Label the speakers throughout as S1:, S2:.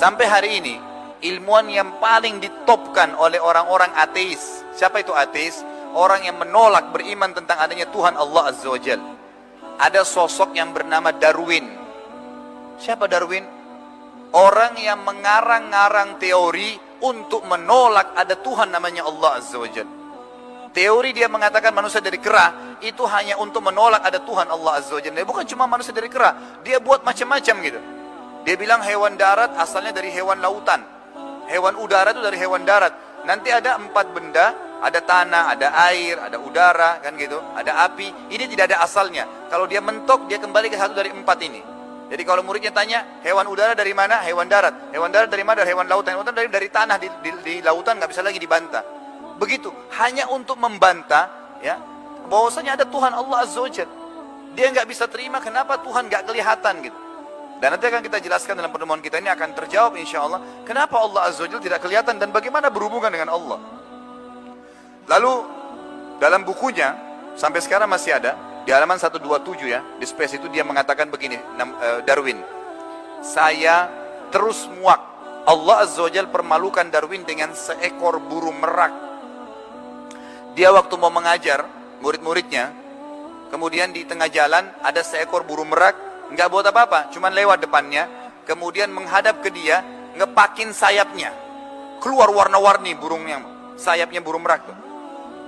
S1: Sampai hari ini, ilmuwan yang paling ditopkan oleh orang-orang ateis. Siapa itu ateis? Orang yang menolak beriman tentang adanya Tuhan Allah Azza wa Jal. Ada sosok yang bernama Darwin. Siapa Darwin? Orang yang mengarang-ngarang teori untuk menolak ada Tuhan namanya Allah Azza wa Jal. Teori dia mengatakan manusia dari kera itu hanya untuk menolak ada Tuhan Allah Azza wa Jalla. Bukan cuma manusia dari kera, dia buat macam-macam gitu. Dia bilang hewan darat asalnya dari hewan lautan, hewan udara itu dari hewan darat. Nanti ada 4 benda, ada tanah, ada air, ada udara, kan gitu, ada api. Ini tidak ada asalnya. Kalau dia mentok, dia kembali ke satu dari 4 ini. Jadi kalau muridnya tanya, hewan udara dari mana? Hewan darat. Hewan darat dari mana? Dari hewan lautan. Hewan lautan dari tanah, di lautan nggak bisa lagi dibantah. Begitu, hanya untuk membantah ya bahwasanya ada Tuhan Allah Azza wa Jalla. Dia nggak bisa terima kenapa Tuhan nggak kelihatan gitu. Dan nanti akan kita jelaskan dalam pertemuan kita ini akan terjawab insya Allah kenapa Allah Azza wa Jalla tidak kelihatan dan bagaimana berhubungan dengan Allah. Lalu dalam bukunya sampai sekarang masih ada di halaman 127 ya, di space itu dia mengatakan begini, Darwin, saya terus muak Allah Azza wa Jalla permalukan Darwin dengan seekor burung merak. Dia waktu mau mengajar murid-muridnya, kemudian di tengah jalan ada seekor burung merak, nggak buat apa-apa, cuman lewat depannya, kemudian menghadap ke dia, ngepakin sayapnya, keluar warna-warni burungnya, sayapnya burung merak tuh.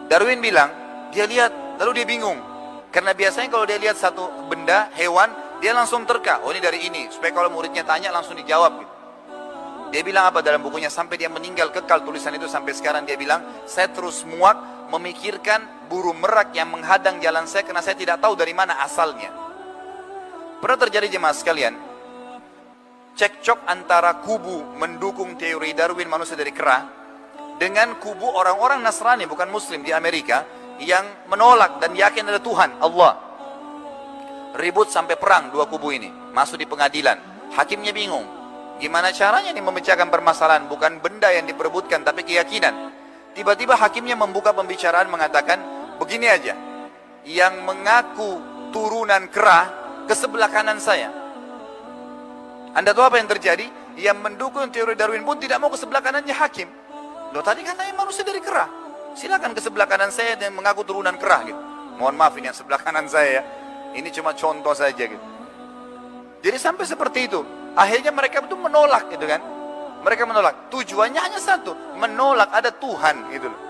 S1: Darwin bilang, dia lihat, lalu dia bingung, karena biasanya kalau dia lihat satu benda, hewan, dia langsung terka, oh ini dari ini, supaya kalau muridnya tanya langsung dijawab gitu. Dia bilang apa dalam bukunya, sampai dia meninggal kekal tulisan itu sampai sekarang, dia bilang, saya terus muak memikirkan burung merak yang menghadang jalan saya karena saya tidak tahu dari mana asalnya. Pernah terjadi jemaah sekalian, cekcok antara kubu mendukung teori Darwin manusia dari kera dengan kubu orang-orang Nasrani bukan Muslim di Amerika yang menolak dan yakin ada Tuhan Allah. Ribut sampai perang dua kubu ini, masuk di pengadilan. Hakimnya bingung, gimana caranya nih memecahkan permasalahan, bukan benda yang diperebutkan tapi keyakinan. Tiba-tiba hakimnya membuka pembicaraan mengatakan, begini aja, yang mengaku turunan kera ke sebelah kanan saya. Anda tahu apa yang terjadi? Yang mendukung teori Darwin pun tidak mau ke sebelah kanannya hakim. Loh tadi katanya manusia dari kera, silakan ke sebelah kanan saya yang mengaku turunan kera gitu. Mohon maaf ini yang sebelah kanan saya ya, ini cuma contoh saja gitu. Jadi sampai seperti itu, akhirnya mereka itu menolak gitu kan. Mereka menolak, tujuannya hanya satu, menolak ada Tuhan gitu loh.